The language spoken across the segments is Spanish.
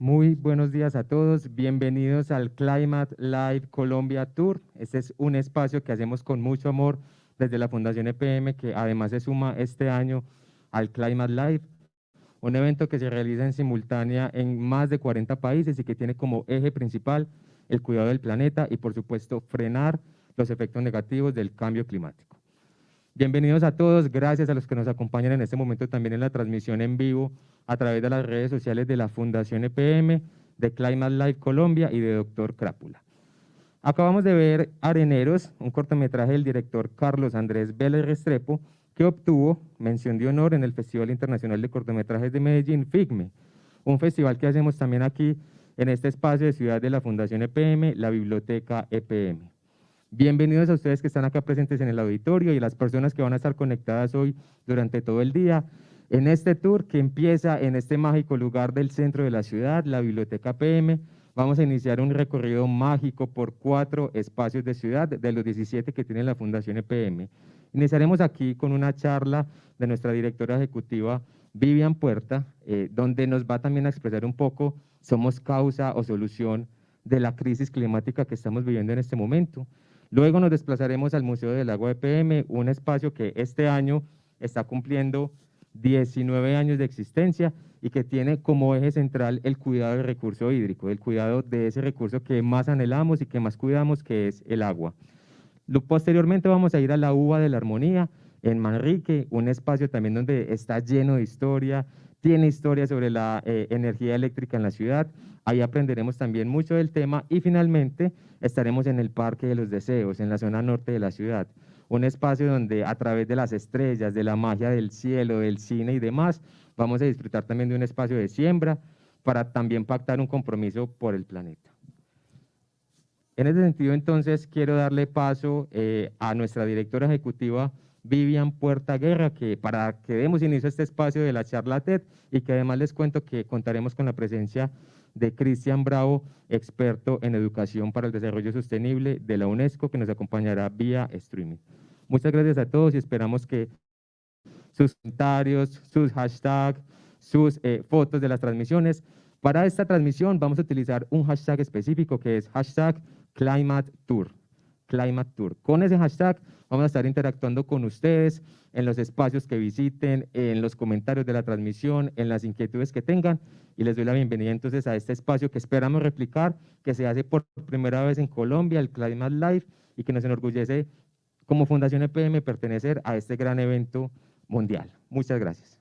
Muy buenos días a todos, bienvenidos al Climate Live Colombia Tour. Este es un espacio que hacemos con mucho amor desde la Fundación EPM, que además se suma este año al Climate Live, un evento que se realiza en simultánea en más de 40 países y que tiene como eje principal el cuidado del planeta y por supuesto frenar los efectos negativos del cambio climático. Bienvenidos a todos, gracias a los que nos acompañan en este momento también en la transmisión en vivo a través de las redes sociales de la Fundación EPM, de Climate Live Colombia y de Dr. Crápula. Acabamos de ver Areneros, un cortometraje del director Carlos Andrés Vélez Restrepo, que obtuvo mención de honor en el Festival Internacional de Cortometrajes de Medellín, FICME, un festival que hacemos también aquí en este espacio de ciudad de la Fundación EPM, la Biblioteca EPM. Bienvenidos a ustedes que están acá presentes en el auditorio y las personas que van a estar conectadas hoy durante todo el día en este tour que empieza en este mágico lugar del centro de la ciudad, la Biblioteca EPM. Vamos a iniciar un recorrido mágico por 4 espacios de ciudad de los 17 que tiene la Fundación EPM. Iniciaremos aquí con una charla de nuestra directora ejecutiva Vivian Puerta, donde nos va también a expresar un poco somos causa o solución de la crisis climática que estamos viviendo en este momento. Luego nos desplazaremos al Museo del Agua EPM, un espacio que este año está cumpliendo 19 años de existencia y que tiene como eje central el cuidado del recurso hídrico, el cuidado de ese recurso que más anhelamos y que más cuidamos, que es el agua. Posteriormente vamos a ir a la Uva de la Armonía en Manrique, un espacio también donde está lleno de historia, tiene historia sobre la energía eléctrica en la ciudad. Ahí aprenderemos también mucho del tema y finalmente estaremos en el Parque de los Deseos, en la zona norte de la ciudad. Un espacio donde a través de las estrellas, de la magia del cielo, del cine y demás, vamos a disfrutar también de un espacio de siembra para también pactar un compromiso por el planeta. En ese sentido, entonces, quiero darle paso a nuestra directora ejecutiva, Vivian Puerta Guerra, para que demos inicio a este espacio de la charla TED y que además les cuento que contaremos con la presencia de Cristian Bravo, experto en educación para el desarrollo sostenible de la UNESCO, que nos acompañará vía streaming. Muchas gracias a todos y esperamos que sus comentarios, sus hashtags, sus fotos de las transmisiones. Para esta transmisión vamos a utilizar un hashtag específico que es hashtag Climate Tour. Climate Tour. Con ese hashtag vamos a estar interactuando con ustedes en los espacios que visiten, en los comentarios de la transmisión, en las inquietudes que tengan, y les doy la bienvenida entonces a este espacio que esperamos replicar, que se hace por primera vez en Colombia, el Climate Live, y que nos enorgullece como Fundación EPM pertenecer a este gran evento mundial. Muchas gracias.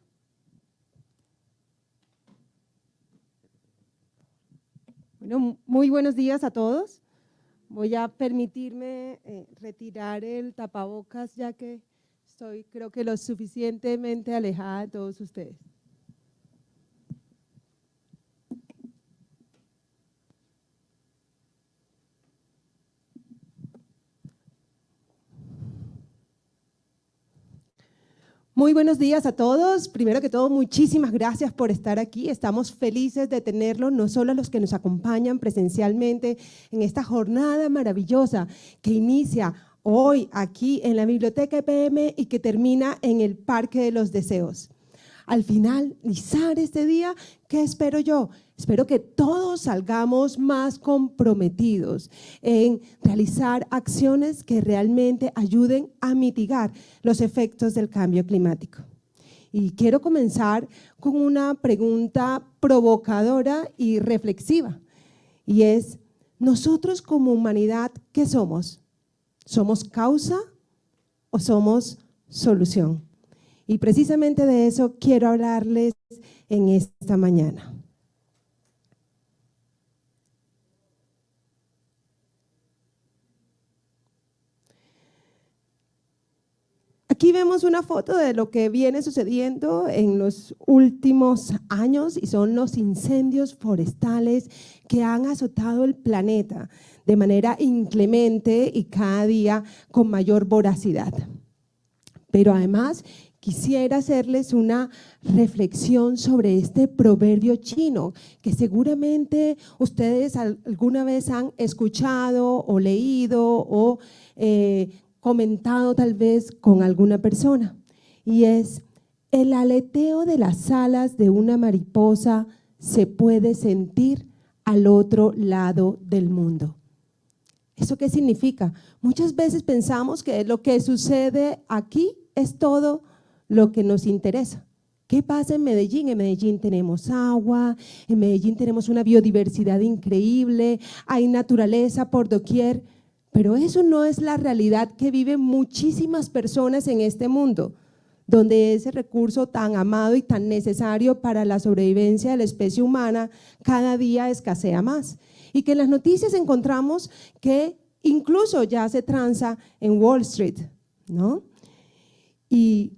Bueno, muy buenos días a todos. Voy a permitirme retirar el tapabocas ya que estoy, creo que lo suficientemente alejada de todos ustedes. Muy buenos días a todos. Primero que todo, muchísimas gracias por estar aquí. Estamos felices de tenerlos, no solo a los que nos acompañan presencialmente en esta jornada maravillosa que inicia hoy aquí en la Biblioteca EPM y que termina en el Parque de los Deseos. Al finalizar este día, ¿qué espero yo? Espero que todos salgamos más comprometidos en realizar acciones que realmente ayuden a mitigar los efectos del cambio climático. Y quiero comenzar con una pregunta provocadora y reflexiva. Y es, nosotros como humanidad, ¿qué somos? ¿Somos causa o somos solución? Y precisamente de eso quiero hablarles en esta mañana. Aquí vemos una foto de lo que viene sucediendo en los últimos años y son los incendios forestales que han azotado el planeta de manera inclemente y cada día con mayor voracidad. Pero además quisiera hacerles una reflexión sobre este proverbio chino que seguramente ustedes alguna vez han escuchado o leído o comentado tal vez con alguna persona, y es: el aleteo de las alas de una mariposa se puede sentir al otro lado del mundo. ¿Eso qué significa? Muchas veces pensamos que lo que sucede aquí es todo lo que nos interesa. ¿Qué pasa en Medellín? En Medellín tenemos agua, en Medellín tenemos una biodiversidad increíble, hay naturaleza por doquier. Pero eso no es la realidad que viven muchísimas personas en este mundo, donde ese recurso tan amado y tan necesario para la sobrevivencia de la especie humana cada día escasea más. Y que en las noticias encontramos que incluso ya se transa en Wall Street, ¿no? Y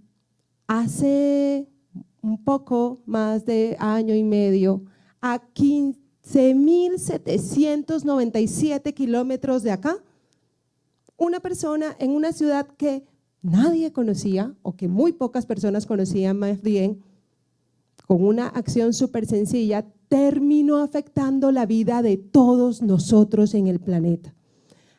hace un poco más de año y medio, a 15.797 kilómetros de acá, una persona en una ciudad que nadie conocía o que muy pocas personas conocían más bien, con una acción súper sencilla, terminó afectando la vida de todos nosotros en el planeta.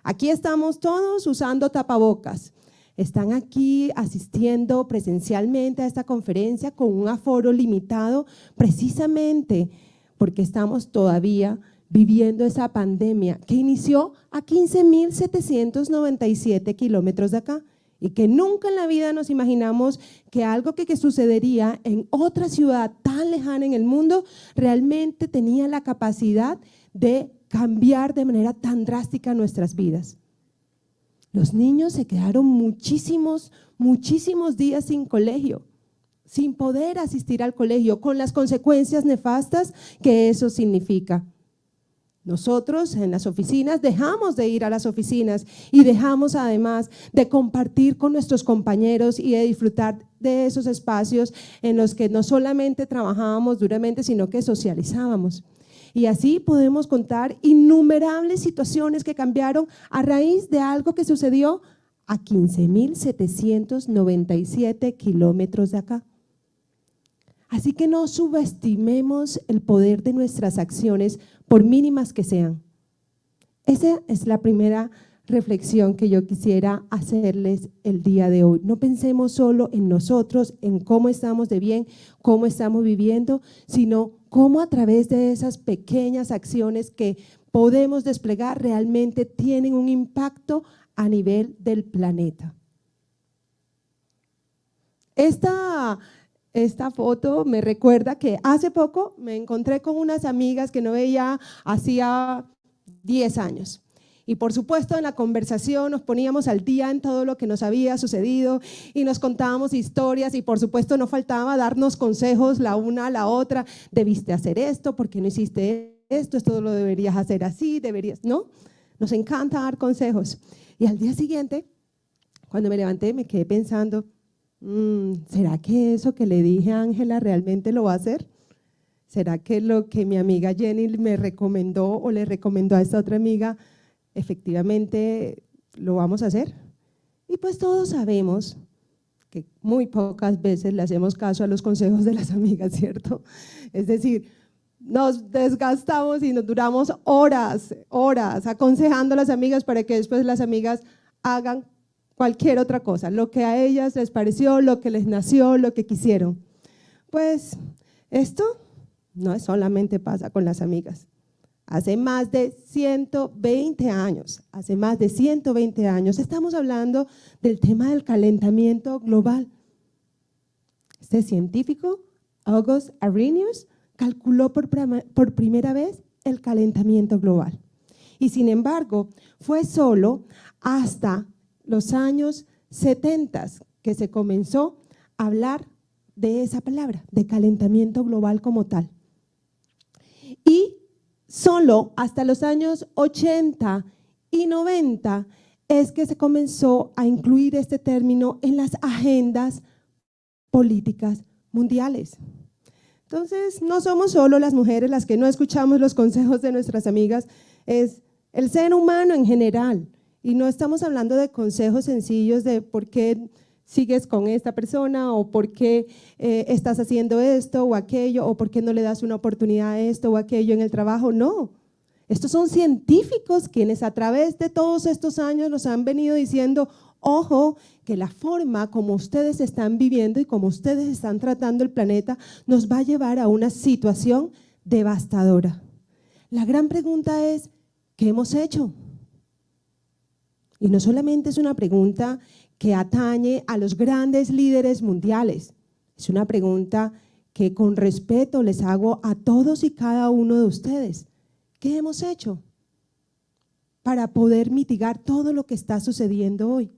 Aquí estamos todos usando tapabocas, están aquí asistiendo presencialmente a esta conferencia con un aforo limitado precisamente porque estamos todavía viviendo esa pandemia que inició a 15.797 kilómetros de acá y que nunca en la vida nos imaginamos que algo que sucedería en otra ciudad tan lejana en el mundo realmente tenía la capacidad de cambiar de manera tan drástica nuestras vidas. Los niños se quedaron muchísimos días sin colegio, sin poder asistir al colegio, con las consecuencias nefastas que eso significa. Nosotros en las oficinas dejamos de ir a las oficinas y dejamos además de compartir con nuestros compañeros y de disfrutar de esos espacios en los que no solamente trabajábamos duramente, sino que socializábamos. Y así podemos contar innumerables situaciones que cambiaron a raíz de algo que sucedió a 15.797 kilómetros de acá. Así que no subestimemos el poder de nuestras acciones, por mínimas que sean. Esa es la primera reflexión que yo quisiera hacerles el día de hoy. No pensemos solo en nosotros, en cómo estamos de bien, cómo estamos viviendo, sino cómo a través de esas pequeñas acciones que podemos desplegar realmente tienen un impacto a nivel del planeta. Esta foto me recuerda que hace poco me encontré con unas amigas que no veía hacía 10 años. Y por supuesto en la conversación nos poníamos al día en todo lo que nos había sucedido y nos contábamos historias y por supuesto no faltaba darnos consejos la una a la otra. Debiste hacer esto, ¿por qué no hiciste esto? Esto lo deberías hacer así, deberías, ¿no? Nos encanta dar consejos. Y al día siguiente, cuando me levanté, me quedé pensando, ¿será que eso que le dije a Ángela realmente lo va a hacer? ¿Será que lo que mi amiga Jenny me recomendó o le recomendó a esta otra amiga, efectivamente lo vamos a hacer? Y pues todos sabemos que muy pocas veces le hacemos caso a los consejos de las amigas, ¿cierto? Es decir, nos desgastamos y nos duramos horas aconsejando a las amigas para que después las amigas hagan cualquier otra cosa, lo que a ellas les pareció, lo que les nació, lo que quisieron. Pues esto no solamente pasa con las amigas. Hace más de 120 años, estamos hablando del tema del calentamiento global. Este científico, August Arrhenius, calculó por primera vez el calentamiento global. Y sin embargo, fue solo hasta los años 70 que se comenzó a hablar de esa palabra, de calentamiento global como tal. Y solo hasta los años 80 y 90 es que se comenzó a incluir este término en las agendas políticas mundiales. Entonces, no somos solo las mujeres las que no escuchamos los consejos de nuestras amigas, es el ser humano en general. Y no estamos hablando de consejos sencillos de por qué sigues con esta persona o por qué estás haciendo esto o aquello o por qué no le das una oportunidad a esto o aquello en el trabajo. No, estos son científicos quienes a través de todos estos años nos han venido diciendo, ojo, que la forma como ustedes están viviendo y como ustedes están tratando el planeta nos va a llevar a una situación devastadora. La gran pregunta es, ¿qué hemos hecho? Y no solamente es una pregunta que atañe a los grandes líderes mundiales, es una pregunta que con respeto les hago a todos y cada uno de ustedes. ¿Qué hemos hecho para poder mitigar todo lo que está sucediendo hoy?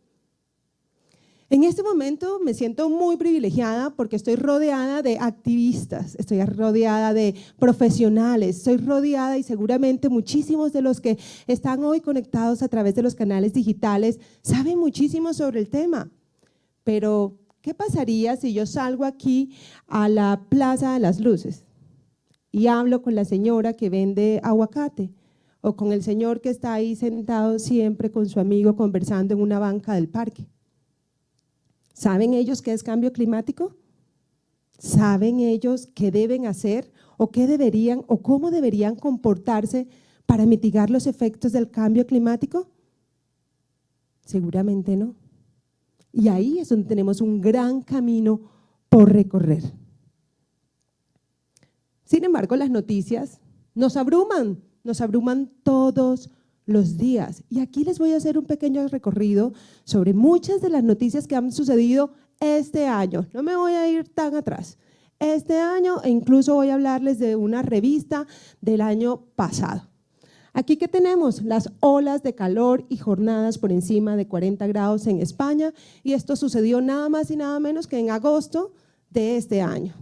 En este momento me siento muy privilegiada porque estoy rodeada de activistas, estoy rodeada de profesionales, estoy rodeada y seguramente muchísimos de los que están hoy conectados a través de los canales digitales saben muchísimo sobre el tema. Pero, ¿qué pasaría si yo salgo aquí a la Plaza de las Luces y hablo con la señora que vende aguacate o con el señor que está ahí sentado siempre con su amigo conversando en una banca del parque? ¿Saben ellos qué es cambio climático? ¿Saben ellos qué deben hacer o qué deberían o cómo deberían comportarse para mitigar los efectos del cambio climático? Seguramente no. Y ahí es donde tenemos un gran camino por recorrer. Sin embargo, las noticias nos abruman todos los días. Y aquí les voy a hacer un pequeño recorrido sobre muchas de las noticias que han sucedido este año. No me voy a ir tan atrás. Este año e incluso voy a hablarles de una revista del año pasado. Aquí que tenemos las olas de calor y jornadas por encima de 40 grados en España y esto sucedió nada más y nada menos que en agosto de este año.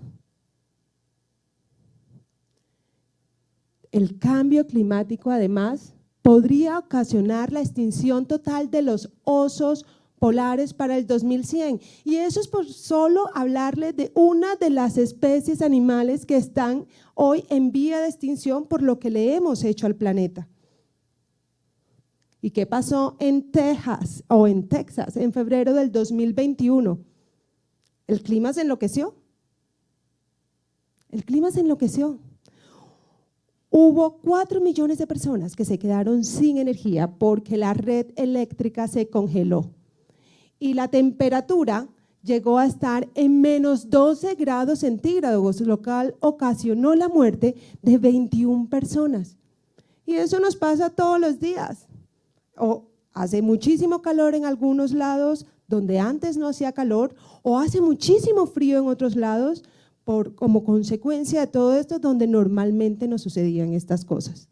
El cambio climático además podría ocasionar la extinción total de los osos polares para el 2100 y eso es por solo hablarles de una de las especies animales que están hoy en vía de extinción por lo que le hemos hecho al planeta. ¿Y qué pasó en Texas en febrero del 2021? El clima se enloqueció. El clima se enloqueció. Hubo 4 millones de personas que se quedaron sin energía porque la red eléctrica se congeló y la temperatura llegó a estar en menos 12 grados centígrados, lo cual ocasionó la muerte de 21 personas. Y eso nos pasa todos los días. O hace muchísimo calor en algunos lados donde antes no hacía calor, o hace muchísimo frío en otros lados, como consecuencia de todo esto, donde normalmente nos sucedían estas cosas.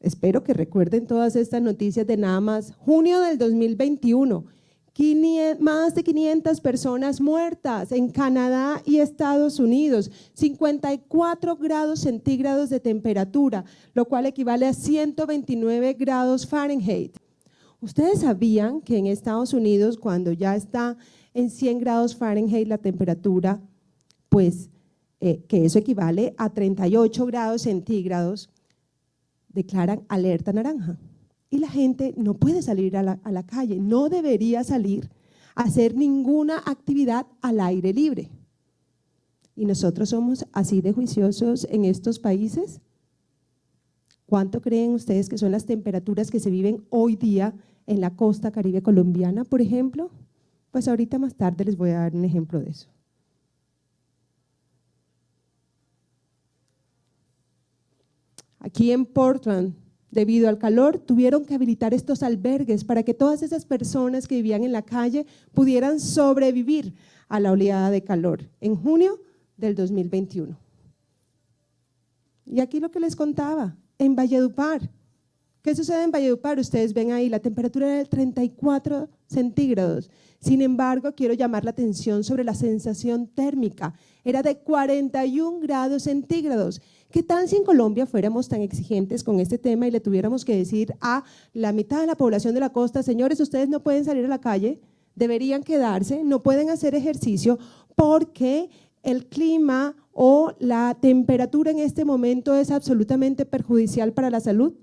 Espero que recuerden todas estas noticias de nada más junio del 2021, más de 500 personas muertas en Canadá y Estados Unidos, 54 grados centígrados de temperatura, lo cual equivale a 129 grados Fahrenheit. ¿Ustedes sabían que en Estados Unidos, cuando ya está en 100 grados Fahrenheit la temperatura, pues que eso equivale a 38 grados centígrados, declaran alerta naranja? Y la gente no puede salir a la calle, no debería salir a hacer ninguna actividad al aire libre. ¿Y nosotros somos así de juiciosos en estos países? ¿Cuánto creen ustedes que son las temperaturas que se viven hoy día en la costa caribe colombiana, por ejemplo? Pues ahorita más tarde les voy a dar un ejemplo de eso. Aquí en Portland, Debido al calor, tuvieron que habilitar estos albergues para que todas esas personas que vivían en la calle pudieran sobrevivir a la oleada de calor en junio del 2021. Y aquí lo que les contaba, en Valledupar. ¿Qué sucede en Valledupar? Ustedes ven ahí, la temperatura era de 34 centígrados. Sin embargo, quiero llamar la atención sobre la sensación térmica. Era de 41 grados centígrados. ¿Qué tal si en Colombia fuéramos tan exigentes con este tema y le tuviéramos que decir a la mitad de la población de la costa, señores, ustedes no pueden salir a la calle, deberían quedarse, no pueden hacer ejercicio porque el clima o la temperatura en este momento es absolutamente perjudicial para la salud?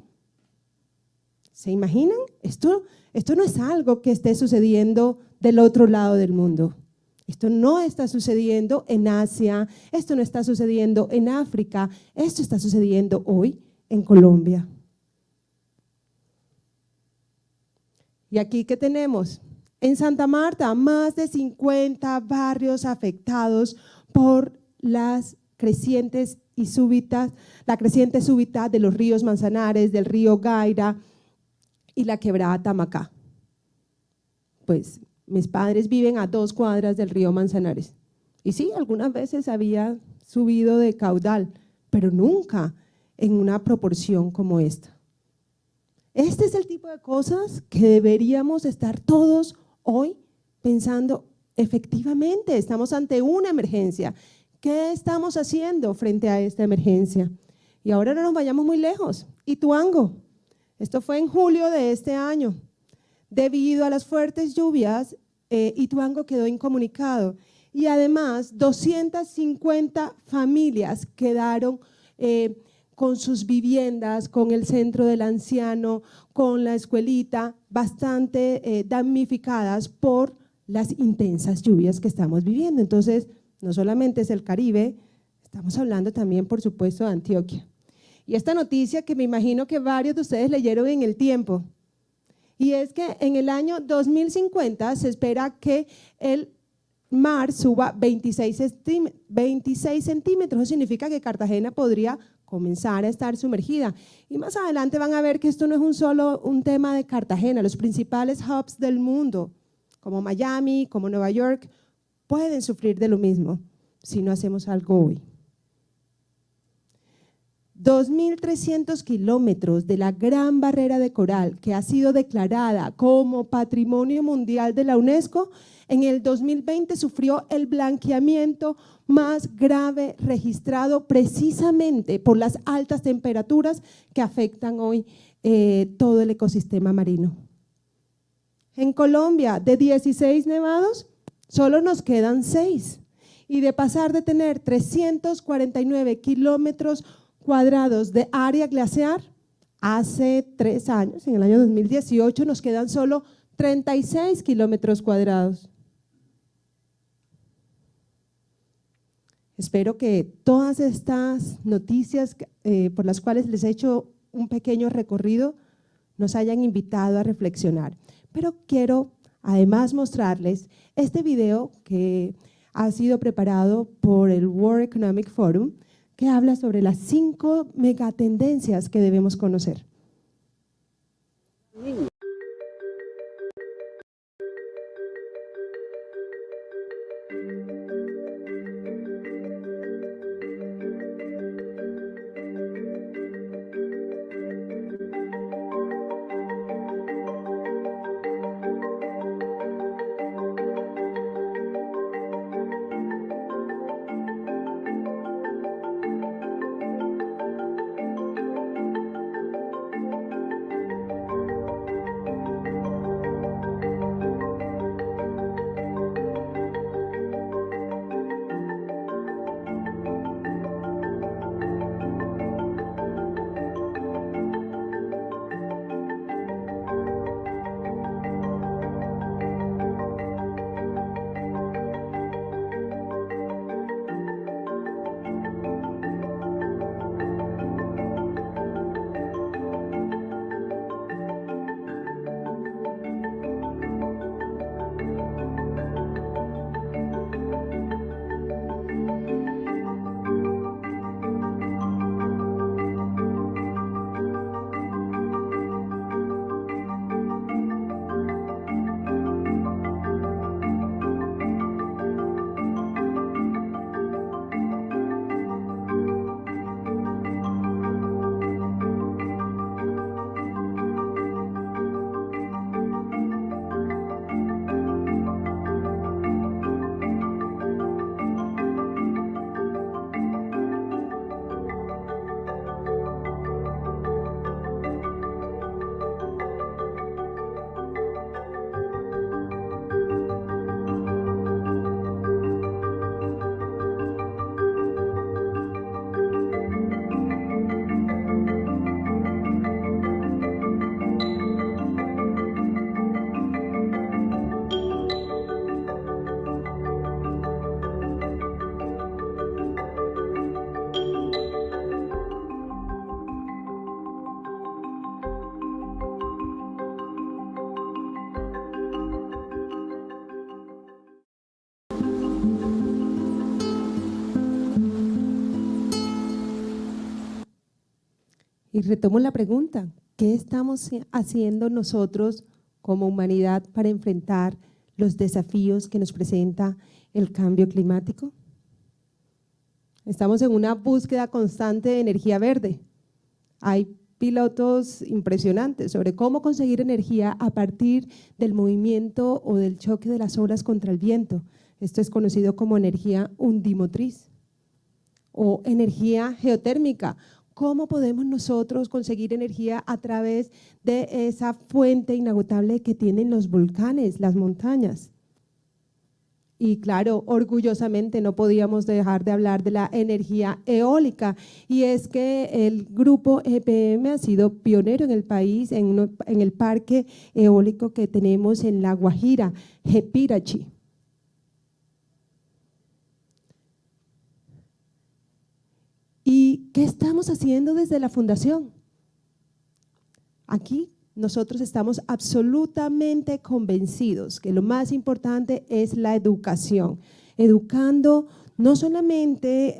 ¿Se imaginan? Esto no es algo que esté sucediendo del otro lado del mundo. Esto no está sucediendo en Asia, esto no está sucediendo en África, esto está sucediendo hoy en Colombia. ¿Y aquí qué tenemos? En Santa Marta, más de 50 barrios afectados por las crecientes y súbitas, la creciente súbita de los ríos Manzanares, del río Gaira y la quebrada Tamacá. Pues mis padres viven a 2 cuadras del río Manzanares. Y sí, algunas veces había subido de caudal, pero nunca en una proporción como esta. Este es el tipo de cosas que deberíamos estar todos hoy pensando, efectivamente, estamos ante una emergencia. ¿Qué estamos haciendo frente a esta emergencia? Y ahora no nos vayamos muy lejos. Ituango, esto fue en julio de este año. Debido a las fuertes lluvias, Ituango quedó incomunicado y además 250 familias quedaron con sus viviendas, con el centro del anciano, con la escuelita, bastante damnificadas por las intensas lluvias que estamos viviendo. Entonces, no solamente es el Caribe, estamos hablando también, por supuesto, de Antioquia. Y esta noticia que me imagino que varios de ustedes leyeron en El Tiempo, y es que en el año 2050 se espera que el mar suba 26 centímetros, eso significa que Cartagena podría comenzar a estar sumergida. Y más adelante van a ver que esto no es solo un tema de Cartagena, los principales hubs del mundo, como Miami, como Nueva York, pueden sufrir de lo mismo si no hacemos algo hoy. 2.300 kilómetros de la Gran Barrera de Coral, que ha sido declarada como Patrimonio Mundial de la UNESCO, en el 2020 sufrió el blanqueamiento más grave registrado precisamente por las altas temperaturas que afectan hoy todo el ecosistema marino. En Colombia, de 16 nevados, solo nos quedan 6, y de pasar de tener 349 kilómetros cuadrados de área glaciar, hace 3 años, en el año 2018, nos quedan solo 36 kilómetros cuadrados. Espero que todas estas noticias por las cuales les he hecho un pequeño recorrido nos hayan invitado a reflexionar. Pero quiero además mostrarles este video que ha sido preparado por el World Economic Forum, que habla sobre las 5 megatendencias que debemos conocer. Y retomo la pregunta, ¿qué estamos haciendo nosotros como humanidad para enfrentar los desafíos que nos presenta el cambio climático? Estamos en una búsqueda constante de energía verde. Hay pilotos impresionantes sobre cómo conseguir energía a partir del movimiento o del choque de las olas contra el viento. Esto es conocido como energía undimotriz o energía geotérmica. ¿Cómo podemos nosotros conseguir energía a través de esa fuente inagotable que tienen los volcanes, las montañas? Y claro, orgullosamente no podíamos dejar de hablar de la energía eólica, y es que el grupo EPM ha sido pionero en el país en el parque eólico que tenemos en La Guajira, Jepirachi. ¿Y qué estamos haciendo desde la fundación? Aquí nosotros estamos absolutamente convencidos que lo más importante es la educación, educando no solamente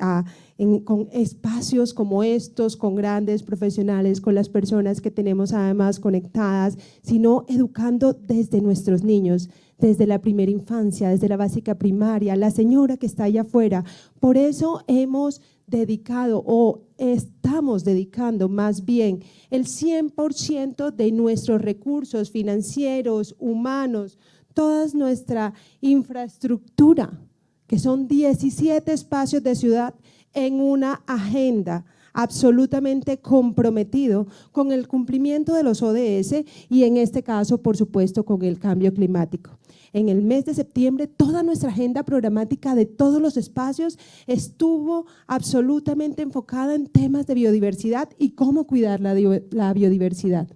con espacios como estos, con grandes profesionales, con las personas que tenemos además conectadas, sino educando desde nuestros niños, desde la primera infancia, desde la básica primaria, la señora que está allá afuera. Por eso hemos dedicado o estamos dedicando más bien el 100% de nuestros recursos financieros, humanos, toda nuestra infraestructura, que son 17 espacios de ciudad en una agenda absolutamente comprometido con el cumplimiento de los ODS y en este caso, por supuesto, con el cambio climático. En el mes de septiembre, toda nuestra agenda programática de todos los espacios estuvo absolutamente enfocada en temas de biodiversidad y cómo cuidar la biodiversidad.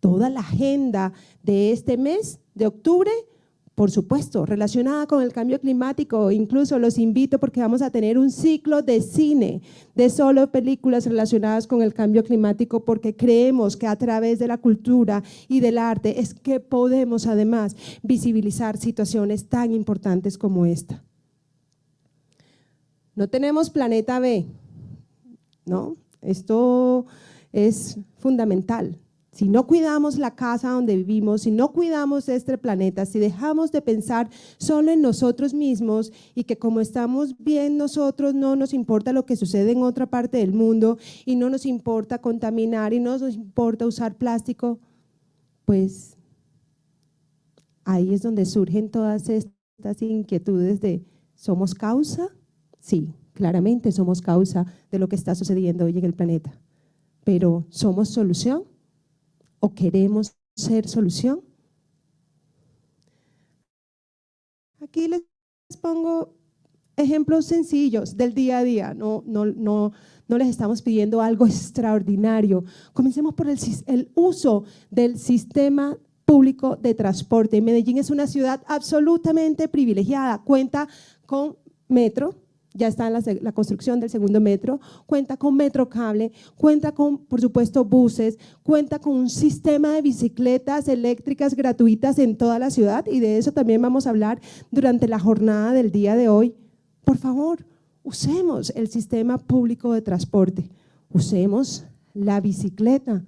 Toda la agenda de este mes de octubre, por supuesto, relacionada con el cambio climático. Incluso los invito porque vamos a tener un ciclo de cine, de solo películas relacionadas con el cambio climático, porque creemos que a través de la cultura y del arte es que podemos además visibilizar situaciones tan importantes como esta. No tenemos planeta B, ¿no? Esto es fundamental. Si no cuidamos la casa donde vivimos, si no cuidamos este planeta, si dejamos de pensar solo en nosotros mismos y que como estamos bien nosotros no nos importa lo que sucede en otra parte del mundo y no nos importa contaminar y no nos importa usar plástico, pues ahí es donde surgen todas estas inquietudes de ¿somos causa? Sí, claramente somos causa de lo que está sucediendo hoy en el planeta, pero ¿somos solución? ¿O queremos ser solución? Aquí les pongo ejemplos sencillos del día a día, no les estamos pidiendo algo extraordinario. Comencemos por el uso del sistema público de transporte. Medellín es una ciudad absolutamente privilegiada, cuenta con metro. Ya está en la construcción del segundo metro, cuenta con metrocable, cuenta con, por supuesto, buses, cuenta con un sistema de bicicletas eléctricas gratuitas en toda la ciudad, y de eso también vamos a hablar durante la jornada del día de hoy. Por favor, usemos el sistema público de transporte, usemos la bicicleta.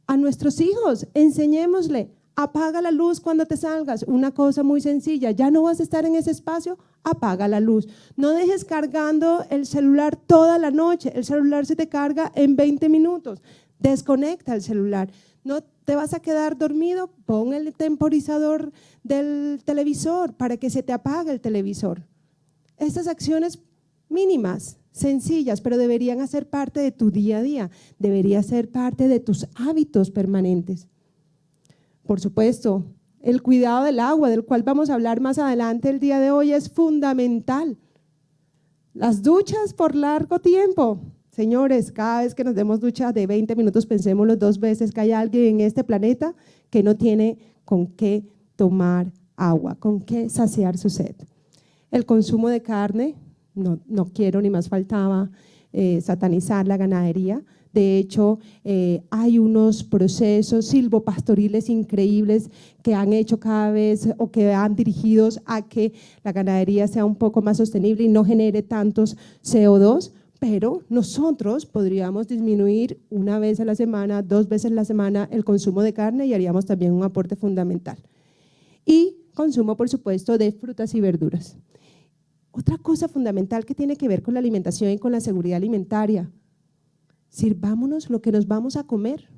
A nuestros hijos, enseñémosle, apaga la luz cuando te salgas, una cosa muy sencilla, ya no vas a estar en ese espacio, apaga la luz. No dejes cargando el celular toda la noche, el celular se te carga en 20 minutos, desconecta el celular. No te vas a quedar dormido, pon el temporizador del televisor para que se te apague el televisor. Estas acciones mínimas, sencillas, pero deberían hacer parte de tu día a día, debería ser parte de tus hábitos permanentes. Por supuesto, el cuidado del agua, del cual vamos a hablar más adelante el día de hoy, es fundamental. Las duchas por largo tiempo. Señores, cada vez que nos demos duchas de 20 minutos, pensémoslo 2 veces que hay alguien en este planeta que no tiene con qué tomar agua, con qué saciar su sed. El consumo de carne, no quiero ni más faltaba satanizar la ganadería. De hecho, hay unos procesos silvopastoriles increíbles que han hecho cada vez o que han dirigidos a que la ganadería sea un poco más sostenible y no genere tantos CO2, pero nosotros podríamos disminuir una vez a la semana, 2 veces a la semana el consumo de carne y haríamos también un aporte fundamental. Y consumo, por supuesto, de frutas y verduras. Otra cosa fundamental que tiene que ver con la alimentación y con la seguridad alimentaria: sirvámonos lo que nos vamos a comer.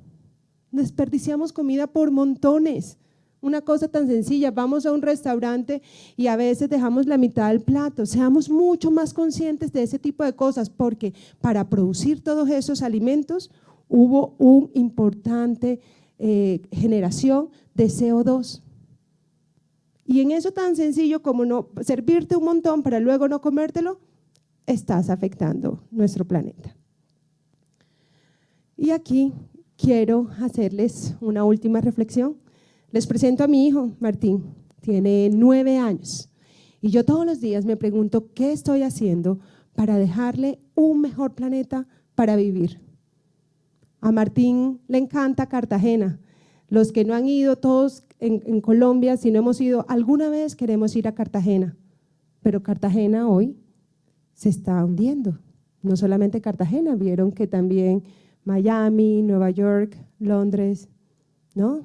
Desperdiciamos comida por montones. Una cosa tan sencilla, vamos a un restaurante y a veces dejamos la mitad del plato. Seamos mucho más conscientes de ese tipo de cosas, porque para producir todos esos alimentos hubo una importante generación de CO2. Y en eso tan sencillo como no servirte un montón para luego no comértelo, estás afectando nuestro planeta. Y aquí quiero hacerles una última reflexión. Les presento a mi hijo, Martín, tiene 9 años. Y yo todos los días me pregunto qué estoy haciendo para dejarle un mejor planeta para vivir. A Martín le encanta Cartagena. Los que no han ido todos en Colombia, si no hemos ido, alguna vez queremos ir a Cartagena, pero Cartagena hoy se está hundiendo. No solamente Cartagena, vieron que también Miami, Nueva York, Londres, ¿no?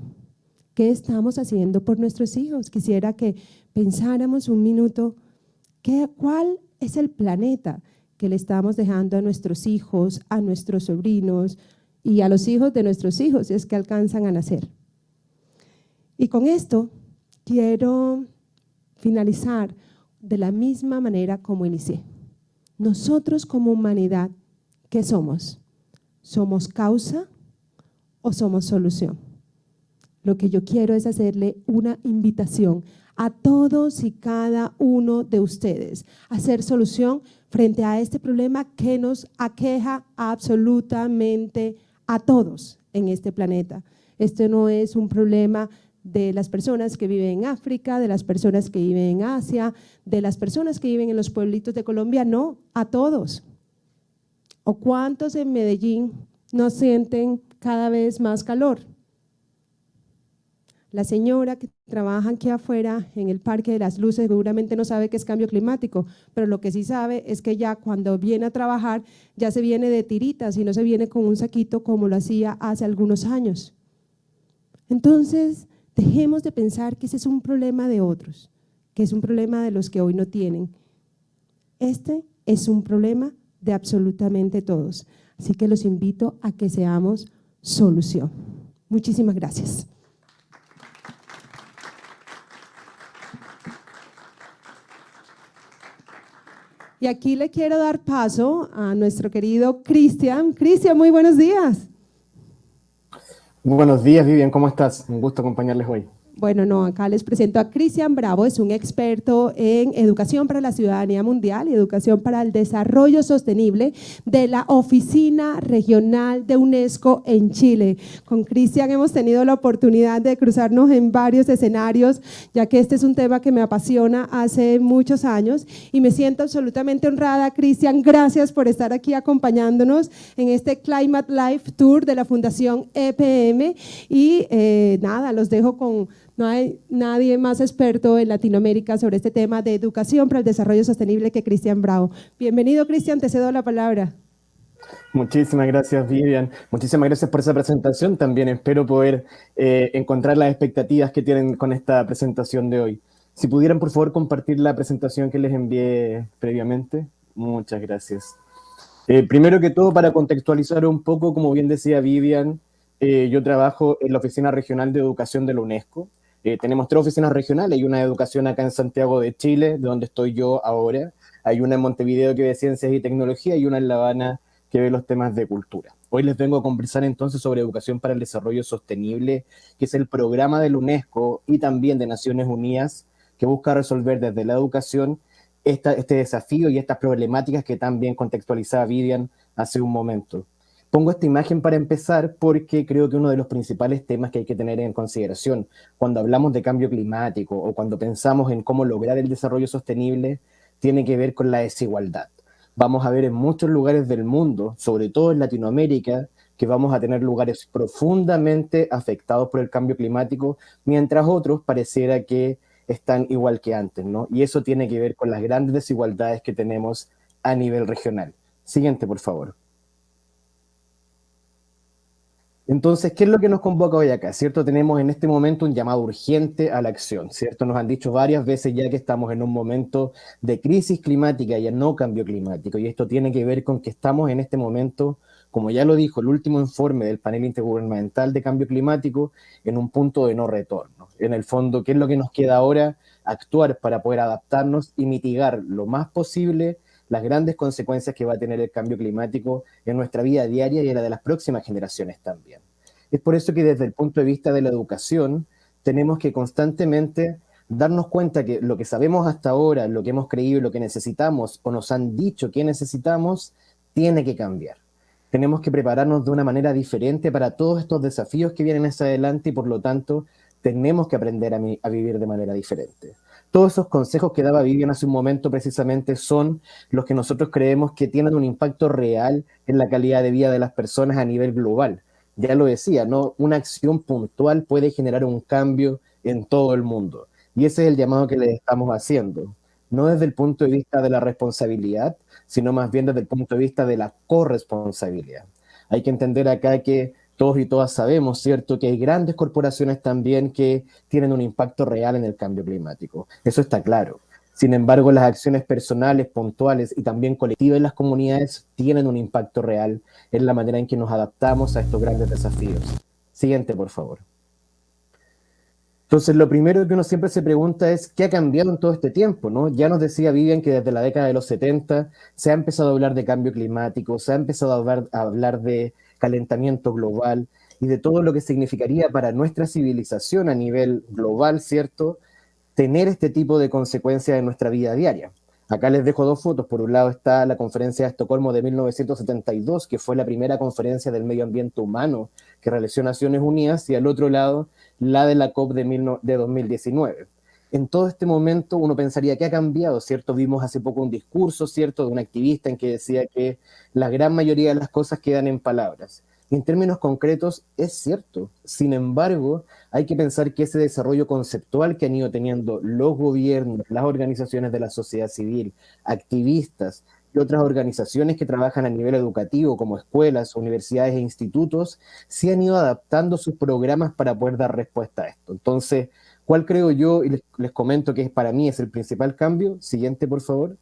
¿Qué estamos haciendo por nuestros hijos? Quisiera que pensáramos un minuto, ¿cuál es el planeta que le estamos dejando a nuestros hijos, a nuestros sobrinos y a los hijos de nuestros hijos, si es que alcanzan a nacer? Y con esto quiero finalizar de la misma manera como inicié. Nosotros como humanidad, ¿qué somos? ¿Somos causa o somos solución? Lo que yo quiero es hacerle una invitación a todos y cada uno de ustedes a hacer solución frente a este problema que nos aqueja absolutamente a todos en este planeta. Este no es un problema de las personas que viven en África, de las personas que viven en Asia, de las personas que viven en los pueblitos de Colombia, no, a todos. ¿O cuántos en Medellín no sienten cada vez más calor? La señora que trabaja aquí afuera en el Parque de las Luces seguramente no sabe qué es cambio climático, pero lo que sí sabe es que ya cuando viene a trabajar ya se viene de tiritas y no se viene con un saquito como lo hacía hace algunos años. Entonces, dejemos de pensar que ese es un problema de otros, que es un problema de los que hoy no tienen. Este es un problema de absolutamente todos. Así que los invito a que seamos solución. Muchísimas gracias. Y aquí le quiero dar paso a nuestro querido Cristian. Cristian, muy buenos días. Buenos días, Vivian, ¿cómo estás? Un gusto acompañarles hoy. Bueno, no, acá les presento a Cristian Bravo, es un experto en educación para la ciudadanía mundial y educación para el desarrollo sostenible de la Oficina Regional de UNESCO en Chile. Con Cristian hemos tenido la oportunidad de cruzarnos en varios escenarios, ya que este es un tema que me apasiona hace muchos años y me siento absolutamente honrada. Cristian, gracias por estar aquí acompañándonos en este Climate Life Tour de la Fundación EPM y nada, los dejo con… No hay nadie más experto en Latinoamérica sobre este tema de educación para el desarrollo sostenible que Cristian Bravo. Bienvenido, Cristian, te cedo la palabra. Muchísimas gracias, Vivian. Muchísimas gracias por esa presentación. También espero poder encontrar las expectativas que tienen con esta presentación de hoy. Si pudieran, por favor, compartir la presentación que les envié previamente. Muchas gracias. Primero que todo, para contextualizar un poco, como bien decía Vivian, yo trabajo en la Oficina Regional de Educación de la UNESCO. Tenemos 3 oficinas regionales, hay una de educación acá en Santiago de Chile, de donde estoy yo ahora, hay una en Montevideo que ve ciencias y tecnología y una en La Habana que ve los temas de cultura. Hoy les vengo a conversar entonces sobre educación para el desarrollo sostenible, que es el programa de la UNESCO y también de Naciones Unidas que busca resolver desde la educación este desafío y estas problemáticas que también contextualizaba Vivian hace un momento. Pongo esta imagen para empezar porque creo que uno de los principales temas que hay que tener en consideración cuando hablamos de cambio climático o cuando pensamos en cómo lograr el desarrollo sostenible tiene que ver con la desigualdad. Vamos a ver en muchos lugares del mundo, sobre todo en Latinoamérica, que vamos a tener lugares profundamente afectados por el cambio climático, mientras otros pareciera que están igual que antes, ¿no? Y eso tiene que ver con las grandes desigualdades que tenemos a nivel regional. Siguiente, por favor. Entonces, ¿qué es lo que nos convoca hoy acá? ¿Cierto? Tenemos en este momento un llamado urgente a la acción, ¿cierto? Nos han dicho varias veces ya que estamos en un momento de crisis climática y no cambio climático, y esto tiene que ver con que estamos en este momento, como ya lo dijo el último informe del panel intergubernamental de cambio climático, en un punto de no retorno. En el fondo, ¿qué es lo que nos queda ahora? Actuar para poder adaptarnos y mitigar lo más posible las grandes consecuencias que va a tener el cambio climático en nuestra vida diaria y en la de las próximas generaciones también. Es por eso que desde el punto de vista de la educación tenemos que constantemente darnos cuenta que lo que sabemos hasta ahora, lo que hemos creído y lo que necesitamos o nos han dicho que necesitamos, tiene que cambiar. Tenemos que prepararnos de una manera diferente para todos estos desafíos que vienen hacia adelante y por lo tanto tenemos que aprender a vivir de manera diferente. Todos esos consejos que daba Vivian hace un momento precisamente son los que nosotros creemos que tienen un impacto real en la calidad de vida de las personas a nivel global. Ya lo decía, ¿no? Una acción puntual puede generar un cambio en todo el mundo. Y ese es el llamado que le estamos haciendo. No desde el punto de vista de la responsabilidad, sino más bien desde el punto de vista de la corresponsabilidad. Hay que entender acá que todos y todas sabemos, ¿cierto?, que hay grandes corporaciones también que tienen un impacto real en el cambio climático. Eso está claro. Sin embargo, las acciones personales, puntuales y también colectivas en las comunidades tienen un impacto real en la manera en que nos adaptamos a estos grandes desafíos. Siguiente, por favor. Entonces, lo primero que uno siempre se pregunta es, ¿qué ha cambiado en todo este tiempo, no? Ya nos decía Vivian que desde la década de los 70 se ha empezado a hablar de cambio climático, se ha empezado a hablar de calentamiento global y de todo lo que significaría para nuestra civilización a nivel global, ¿cierto?, tener este tipo de consecuencias en nuestra vida diaria. Acá les dejo dos fotos. Por un lado está la conferencia de Estocolmo de 1972, que fue la primera conferencia del medio ambiente humano que realizó Naciones Unidas, y al otro lado la de la COP de 2019. En todo este momento uno pensaría que ha cambiado, ¿cierto? Vimos hace poco un discurso, ¿cierto?, de un activista en que decía que la gran mayoría de las cosas quedan en palabras. Y en términos concretos es cierto. Sin embargo, hay que pensar que ese desarrollo conceptual que han ido teniendo los gobiernos, las organizaciones de la sociedad civil, activistas y otras organizaciones que trabajan a nivel educativo como escuelas, universidades e institutos, sí han ido adaptando sus programas para poder dar respuesta a esto. Entonces, ¿cuál creo yo? Y les comento que para mí es el principal cambio. Siguiente, por favor.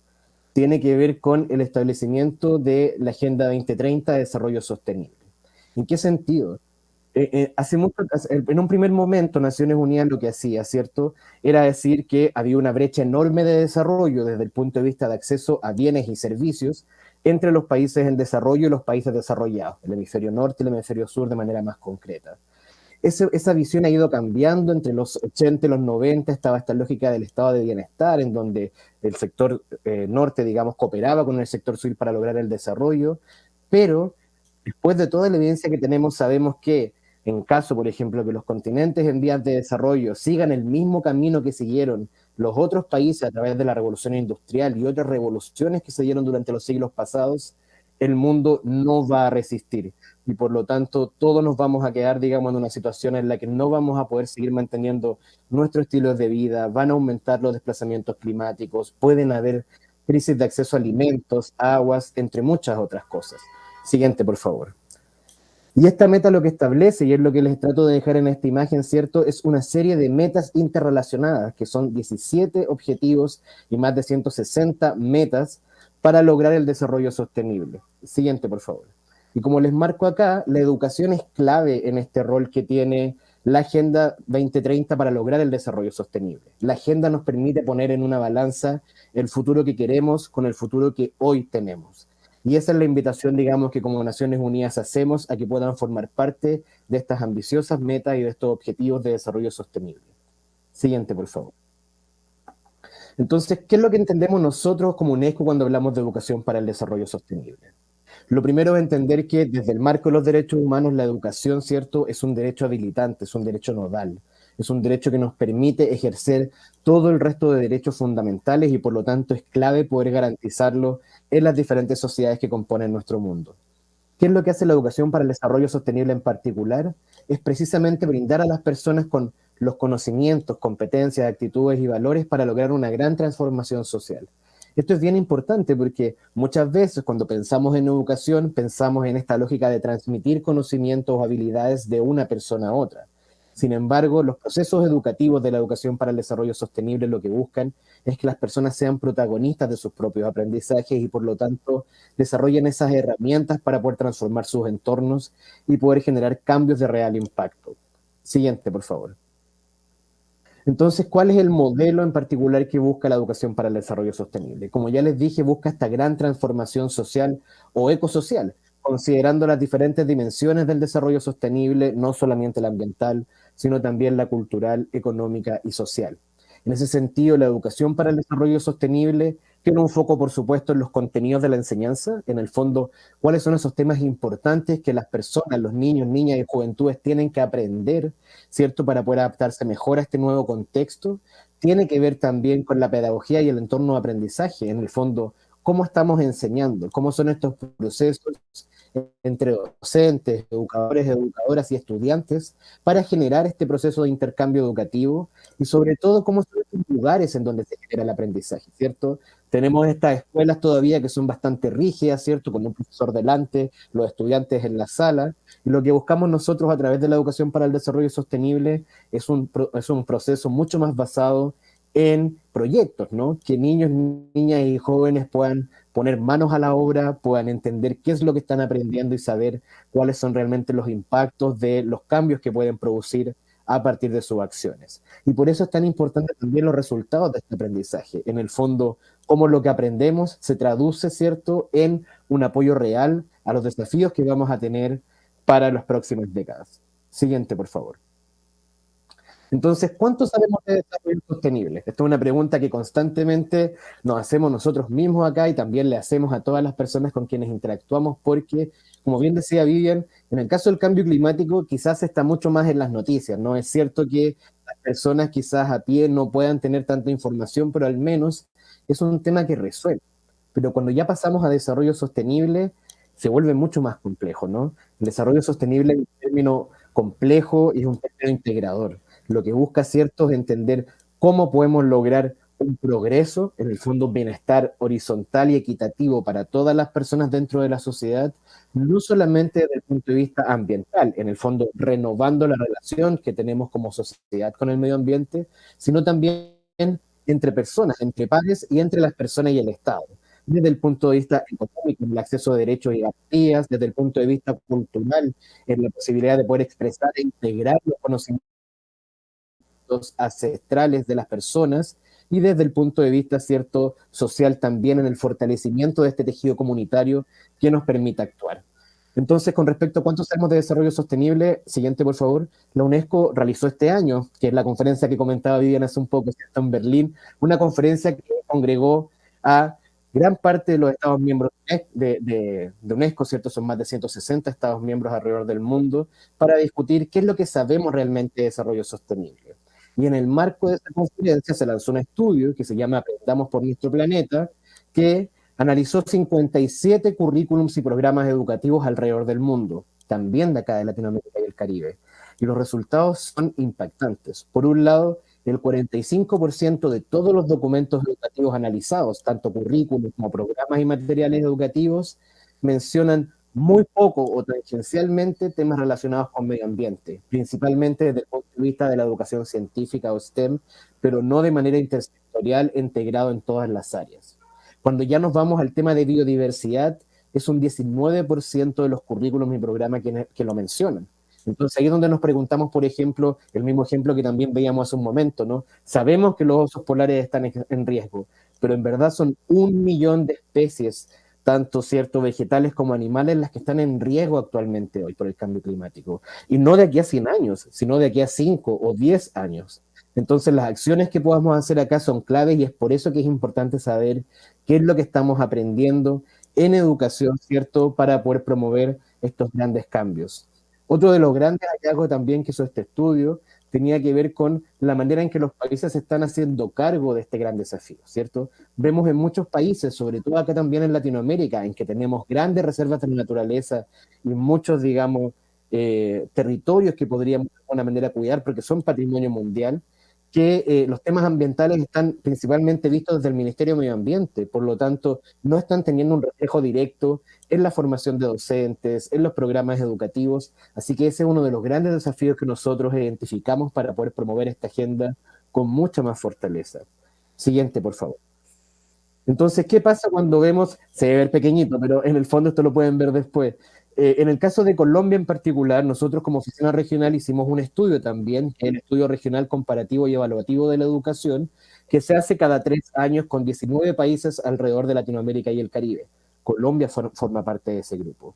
Tiene que ver con el establecimiento de la Agenda 2030 de Desarrollo Sostenible. ¿En qué sentido? En un primer momento, Naciones Unidas lo que hacía, ¿cierto?, era decir que había una brecha enorme de desarrollo desde el punto de vista de acceso a bienes y servicios entre los países en desarrollo y los países desarrollados, el hemisferio norte y el hemisferio sur de manera más concreta. Esa visión ha ido cambiando entre los 80 y los 90, estaba esta lógica del estado de bienestar, en donde el sector norte, digamos, cooperaba con el sector sur para lograr el desarrollo, pero después de toda la evidencia que tenemos, sabemos que en caso, por ejemplo, que los continentes en vías de desarrollo sigan el mismo camino que siguieron los otros países a través de la revolución industrial y otras revoluciones que se dieron durante los siglos pasados, el mundo no va a resistir. Y por lo tanto, todos nos vamos a quedar, digamos, en una situación en la que no vamos a poder seguir manteniendo nuestro estilo de vida, van a aumentar los desplazamientos climáticos, pueden haber crisis de acceso a alimentos, aguas, entre muchas otras cosas. Siguiente, por favor. Y esta meta lo que establece, y es lo que les trato de dejar en esta imagen, ¿cierto?, es una serie de metas interrelacionadas, que son 17 objetivos y más de 160 metas para lograr el desarrollo sostenible. Siguiente, por favor. Y como les marco acá, la educación es clave en este rol que tiene la Agenda 2030 para lograr el desarrollo sostenible. La agenda nos permite poner en una balanza el futuro que queremos con el futuro que hoy tenemos. Y esa es la invitación, digamos, que como Naciones Unidas hacemos a que puedan formar parte de estas ambiciosas metas y de estos objetivos de desarrollo sostenible. Siguiente, por favor. Entonces, ¿qué es lo que entendemos nosotros como UNESCO cuando hablamos de educación para el desarrollo sostenible? Lo primero es entender que desde el marco de los derechos humanos, la educación, ¿cierto?, es un derecho habilitante, es un derecho nodal, es un derecho que nos permite ejercer todo el resto de derechos fundamentales y por lo tanto es clave poder garantizarlo en las diferentes sociedades que componen nuestro mundo. ¿Qué es lo que hace la educación para el desarrollo sostenible en particular? Es precisamente brindar a las personas con los conocimientos, competencias, actitudes y valores para lograr una gran transformación social. Esto es bien importante porque muchas veces cuando pensamos en educación, pensamos en esta lógica de transmitir conocimientos o habilidades de una persona a otra. Sin embargo, los procesos educativos de la educación para el desarrollo sostenible lo que buscan es que las personas sean protagonistas de sus propios aprendizajes y por lo tanto desarrollen esas herramientas para poder transformar sus entornos y poder generar cambios de real impacto. Siguiente, por favor. Entonces, ¿cuál es el modelo en particular que busca la educación para el desarrollo sostenible? Como ya les dije, busca esta gran transformación social o ecosocial, considerando las diferentes dimensiones del desarrollo sostenible, no solamente la ambiental, sino también la cultural, económica y social. En ese sentido, la educación para el desarrollo sostenible tiene un foco, por supuesto, en los contenidos de la enseñanza, en el fondo, cuáles son esos temas importantes que las personas, los niños, niñas y juventudes tienen que aprender, ¿cierto?, para poder adaptarse mejor a este nuevo contexto. Tiene que ver también con la pedagogía y el entorno de aprendizaje, en el fondo, cómo estamos enseñando, cómo son estos procesos entre docentes, educadores, educadoras y estudiantes para generar este proceso de intercambio educativo y sobre todo cómo son estos lugares en donde se genera el aprendizaje, ¿cierto? Tenemos estas escuelas todavía que son bastante rígidas, ¿cierto? Con un profesor delante, los estudiantes en la sala, y lo que buscamos nosotros a través de la educación para el desarrollo sostenible es un proceso mucho más basado en proyectos, ¿no? Que niños, niñas y jóvenes puedan poner manos a la obra, puedan entender qué es lo que están aprendiendo y saber cuáles son realmente los impactos de los cambios que pueden producir a partir de sus acciones. Y por eso es tan importante también los resultados de este aprendizaje. En el fondo, cómo lo que aprendemos se traduce, ¿cierto?, en un apoyo real a los desafíos que vamos a tener para las próximas décadas. Siguiente, por favor. Entonces, ¿cuánto sabemos de desarrollo sostenible? Esta es una pregunta que constantemente nos hacemos nosotros mismos acá y también le hacemos a todas las personas con quienes interactuamos porque, como bien decía Vivian, en el caso del cambio climático quizás está mucho más en las noticias, ¿no? Es cierto que las personas quizás a pie no puedan tener tanta información, pero al menos es un tema que resuena. Pero cuando ya pasamos a desarrollo sostenible, se vuelve mucho más complejo, ¿no? El desarrollo sostenible es un término complejo y es un término integrador. Lo que busca, ¿cierto?, es entender cómo podemos lograr un progreso, en el fondo bienestar horizontal y equitativo para todas las personas dentro de la sociedad, no solamente desde el punto de vista ambiental, en el fondo renovando la relación que tenemos como sociedad con el medio ambiente, sino también entre personas, entre pares y entre las personas y el Estado. Desde el punto de vista económico, en el acceso a derechos y garantías, desde el punto de vista cultural, en la posibilidad de poder expresar e integrar los conocimientos ancestrales de las personas y desde el punto de vista, cierto, social también en el fortalecimiento de este tejido comunitario que nos permita actuar. Entonces, con respecto a cuánto sabemos de desarrollo sostenible, siguiente por favor, la UNESCO realizó este año, que es la conferencia que comentaba Vivian hace un poco, ¿cierto?, en Berlín, una conferencia que congregó a gran parte de los Estados miembros de UNESCO, ¿cierto? Son más de 160 Estados miembros alrededor del mundo, para discutir qué es lo que sabemos realmente de desarrollo sostenible. Y en el marco de esta conferencia se lanzó un estudio que se llama Aprendamos por nuestro planeta, que analizó 57 currículums y programas educativos alrededor del mundo, también de acá de Latinoamérica y el Caribe. Y los resultados son impactantes. Por un lado, el 45% de todos los documentos educativos analizados, tanto currículums como programas y materiales educativos, mencionan muy poco o tangencialmente temas relacionados con medio ambiente, principalmente desde el punto de vista de la educación científica o STEM, pero no de manera intersectorial integrado en todas las áreas. Cuando ya nos vamos al tema de biodiversidad, es un 19% de los currículos y programas que lo mencionan. Entonces ahí es donde nos preguntamos, por ejemplo, el mismo ejemplo que también veíamos hace un momento, ¿no? Sabemos que los osos polares están en riesgo, pero en verdad son 1 millón de especies, tanto cierto vegetales como animales, las que están en riesgo actualmente hoy por el cambio climático. Y no de aquí a 100 años, sino de aquí a 5 o 10 años. Entonces las acciones que podamos hacer acá son claves y es por eso que es importante saber qué es lo que estamos aprendiendo en educación, ¿cierto?, para poder promover estos grandes cambios. Otro de los grandes hallazgos también que hizo este estudio tenía que ver con la manera en que los países se están haciendo cargo de este gran desafío, ¿cierto? Vemos en muchos países, sobre todo acá también en Latinoamérica, en que tenemos grandes reservas de naturaleza y muchos, digamos, territorios que podríamos de alguna manera cuidar porque son patrimonio mundial, que los temas ambientales están principalmente vistos desde el Ministerio de Medio Ambiente, por lo tanto, no están teniendo un reflejo directo en la formación de docentes, en los programas educativos, así que ese es uno de los grandes desafíos que nosotros identificamos para poder promover esta agenda con mucha más fortaleza. Siguiente, por favor. Entonces, ¿qué pasa cuando vemos, se debe ver pequeñito, pero en el fondo esto lo pueden ver después? En el caso de Colombia en particular, nosotros como oficina regional hicimos un estudio también, el estudio regional comparativo y evaluativo de la educación, que se hace cada 3 años con 19 países alrededor de Latinoamérica y el Caribe. Colombia forma parte de ese grupo.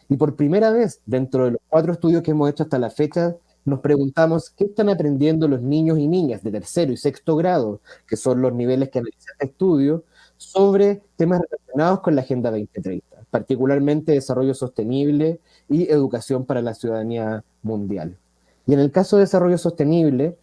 Y por primera vez, dentro de los 4 estudios que hemos hecho hasta la fecha, nos preguntamos qué están aprendiendo los niños y niñas de tercero y sexto grado, que son los niveles que analiza este estudio, sobre temas relacionados con la Agenda 2030, particularmente desarrollo sostenible y educación para la ciudadanía mundial. Y en el caso de desarrollo sostenible,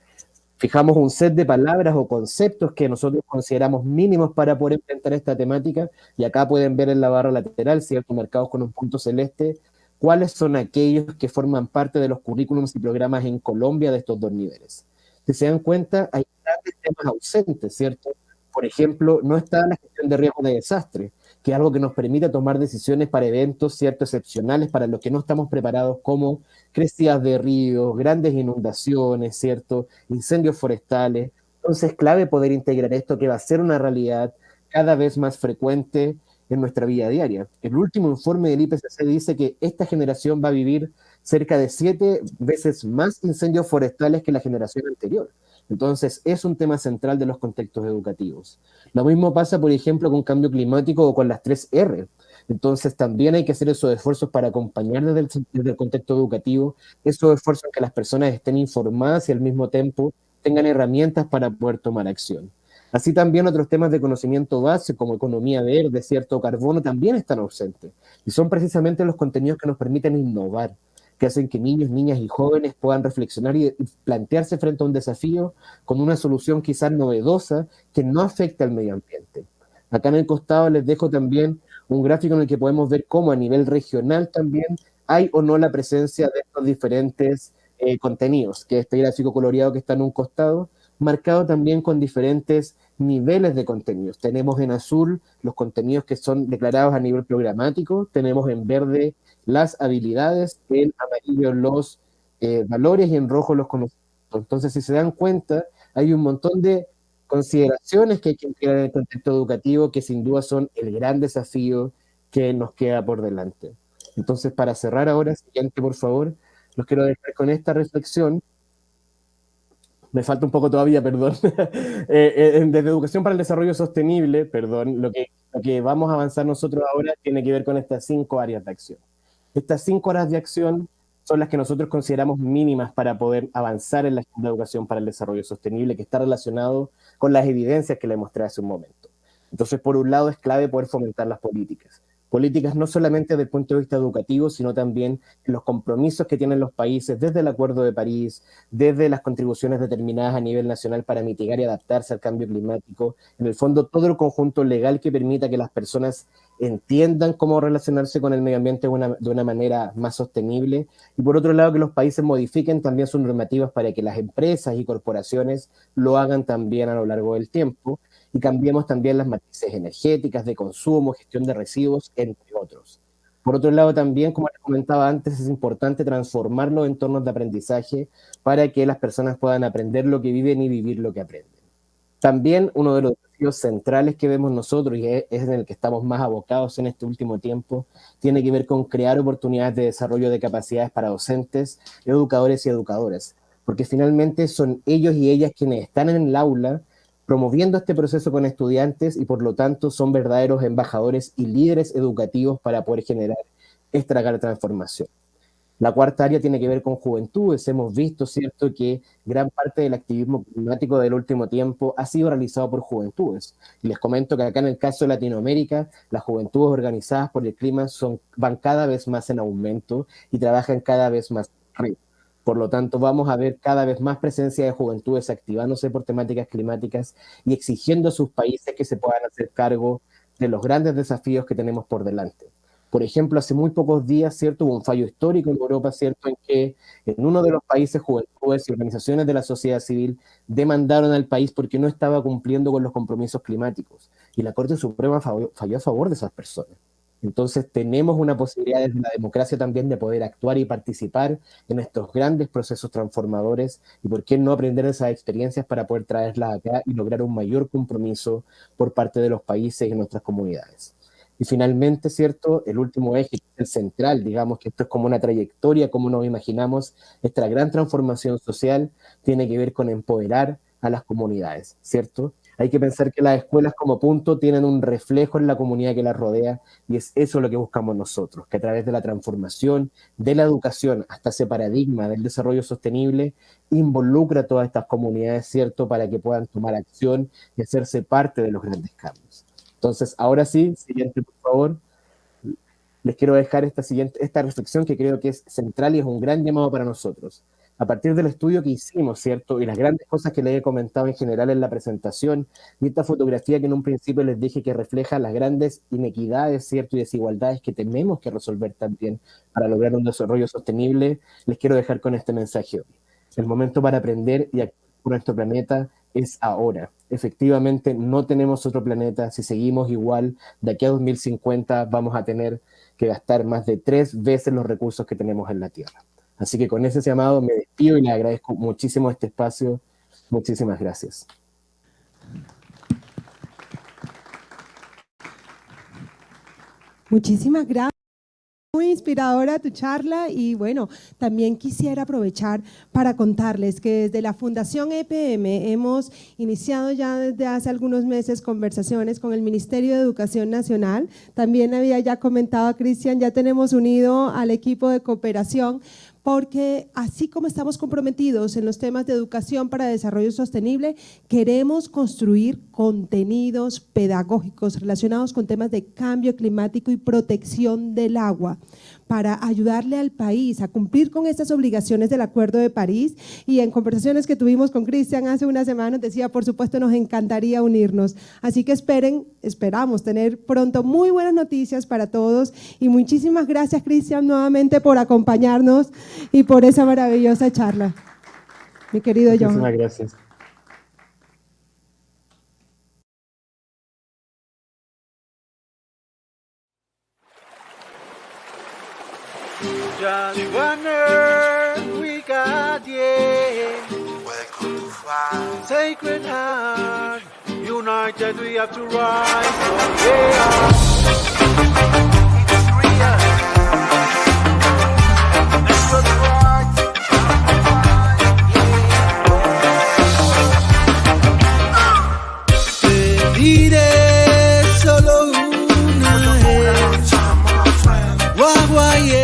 fijamos un set de palabras o conceptos que nosotros consideramos mínimos para poder enfrentar esta temática, y acá pueden ver en la barra lateral, ¿cierto?, marcados con un punto celeste, cuáles son aquellos que forman parte de los currículums y programas en Colombia de estos 2 niveles. Si se dan cuenta, hay grandes temas ausentes, ¿cierto? Por ejemplo, no está la gestión de riesgo de desastre, que es algo que nos permite tomar decisiones para eventos, ¿cierto?, excepcionales, para los que no estamos preparados, como crecidas de ríos, grandes inundaciones, ¿cierto?, incendios forestales. Entonces es clave poder integrar esto, que va a ser una realidad cada vez más frecuente en nuestra vida diaria. El último informe del IPCC dice que esta generación va a vivir cerca de 7 veces más incendios forestales que la generación anterior. Entonces, es un tema central de los contextos educativos. Lo mismo pasa, por ejemplo, con cambio climático o con las 3R. Entonces, también hay que hacer esos esfuerzos para acompañar desde el contexto educativo, esos esfuerzos en que las personas estén informadas y al mismo tiempo tengan herramientas para poder tomar acción. Así también otros temas de conocimiento base, como economía verde, cierto, carbono, también están ausentes. Y son precisamente los contenidos que nos permiten innovar, que hacen que niños, niñas y jóvenes puedan reflexionar y plantearse frente a un desafío con una solución quizás novedosa que no afecte al medio ambiente. Acá en el costado les dejo también un gráfico en el que podemos ver cómo a nivel regional también hay o no la presencia de estos diferentes contenidos, que este gráfico coloreado que está en un costado, marcado también con diferentes niveles de contenidos. Tenemos en azul los contenidos que son declarados a nivel programático, tenemos en verde las habilidades, en amarillo los valores y en rojo los conocimientos. Entonces, si se dan cuenta, hay un montón de consideraciones que hay que incluir en el contexto educativo que sin duda son el gran desafío que nos queda por delante. Entonces, para cerrar ahora, siguiente por favor, los quiero dejar con esta reflexión. Me falta un poco todavía, perdón. Desde Educación para el Desarrollo Sostenible, perdón, lo que vamos a avanzar nosotros ahora tiene que ver con estas 5 áreas de acción. Estas 5 áreas de acción son las que nosotros consideramos mínimas para poder avanzar en la agenda de educación para el desarrollo sostenible, que está relacionado con las evidencias que le mostré hace un momento. Entonces, por un lado, es clave poder fomentar las políticas. Políticas no solamente desde el punto de vista educativo, sino también en los compromisos que tienen los países desde el Acuerdo de París, desde las contribuciones determinadas a nivel nacional para mitigar y adaptarse al cambio climático. En el fondo, todo el conjunto legal que permita que las personas entiendan cómo relacionarse con el medio ambiente de una manera más sostenible. Y por otro lado, que los países modifiquen también sus normativas para que las empresas y corporaciones lo hagan también a lo largo del tiempo. Y cambiemos también las matrices energéticas, de consumo, gestión de residuos, entre otros. Por otro lado, también, como les comentaba antes, es importante transformar los entornos de aprendizaje para que las personas puedan aprender lo que viven y vivir lo que aprenden. También uno de los desafíos centrales que vemos nosotros, y es en el que estamos más abocados en este último tiempo, tiene que ver con crear oportunidades de desarrollo de capacidades para docentes, educadores y educadoras, porque finalmente son ellos y ellas quienes están en el aula promoviendo este proceso con estudiantes y por lo tanto son verdaderos embajadores y líderes educativos para poder generar esta gran transformación. La cuarta área tiene que ver con juventudes. Hemos visto, ¿cierto?, que gran parte del activismo climático del último tiempo ha sido realizado por juventudes. Y les comento que acá en el caso de Latinoamérica, las juventudes organizadas por el clima van cada vez más en aumento y trabajan cada vez más arriba. Por lo tanto, vamos a ver cada vez más presencia de juventudes activándose por temáticas climáticas y exigiendo a sus países que se puedan hacer cargo de los grandes desafíos que tenemos por delante. Por ejemplo, hace muy pocos días, ¿cierto?, hubo un fallo histórico en Europa, ¿cierto?, en que en uno de los países juventudes y organizaciones de la sociedad civil demandaron al país porque no estaba cumpliendo con los compromisos climáticos. Y la Corte Suprema falló a favor de esas personas. Entonces tenemos una posibilidad desde la democracia también de poder actuar y participar en estos grandes procesos transformadores y por qué no aprender esas experiencias para poder traerlas acá y lograr un mayor compromiso por parte de los países y nuestras comunidades. Y finalmente, ¿cierto?, el último eje, el central, digamos que esto es como una trayectoria, como nos imaginamos, esta gran transformación social tiene que ver con empoderar a las comunidades, ¿cierto? Hay que pensar que las escuelas como punto tienen un reflejo en la comunidad que las rodea y es eso lo que buscamos nosotros, que a través de la transformación, de la educación, hasta ese paradigma del desarrollo sostenible, involucra a todas estas comunidades, ¿cierto?, para que puedan tomar acción y hacerse parte de los grandes cambios. Entonces, ahora sí, siguiente, por favor. Les quiero dejar esta reflexión que creo que es central y es un gran llamado para nosotros. A partir del estudio que hicimos, ¿cierto?, y las grandes cosas que les he comentado en general en la presentación, y esta fotografía que en un principio les dije que refleja las grandes inequidades, ¿cierto?, y desigualdades que tenemos que resolver también para lograr un desarrollo sostenible, les quiero dejar con este mensaje hoy. El momento para aprender y actuar por nuestro planeta es ahora. Efectivamente, no tenemos otro planeta. Si seguimos igual, de aquí a 2050 vamos a tener que gastar más de 3 veces los recursos que tenemos en la Tierra. Así que con ese llamado me despido y les agradezco muchísimo este espacio. Muchísimas gracias. Muchísimas gracias. Muy inspiradora tu charla y bueno, también quisiera aprovechar para contarles que desde la Fundación EPM hemos iniciado ya desde hace algunos meses conversaciones con el Ministerio de Educación Nacional. También había ya comentado a Cristian, ya tenemos unido al equipo de cooperación porque así como estamos comprometidos en los temas de educación para desarrollo sostenible, queremos construir contenidos pedagógicos relacionados con temas de cambio climático y protección del agua para ayudarle al país a cumplir con estas obligaciones del Acuerdo de París. Y en conversaciones que tuvimos con Cristian hace unas semanas decía, por supuesto, nos encantaría unirnos. Así que esperamos tener pronto muy buenas noticias para todos y muchísimas gracias, Cristian, nuevamente por acompañarnos y por esa maravillosa charla. Mi querido Johan. Muchísimas gracias. Just one earth we got, yeah. Welcome to find Sacred Heart. United we have to rise. Oh yeah. It's real. Let's go to right. Pediré solo una vez. Guagua, yeah.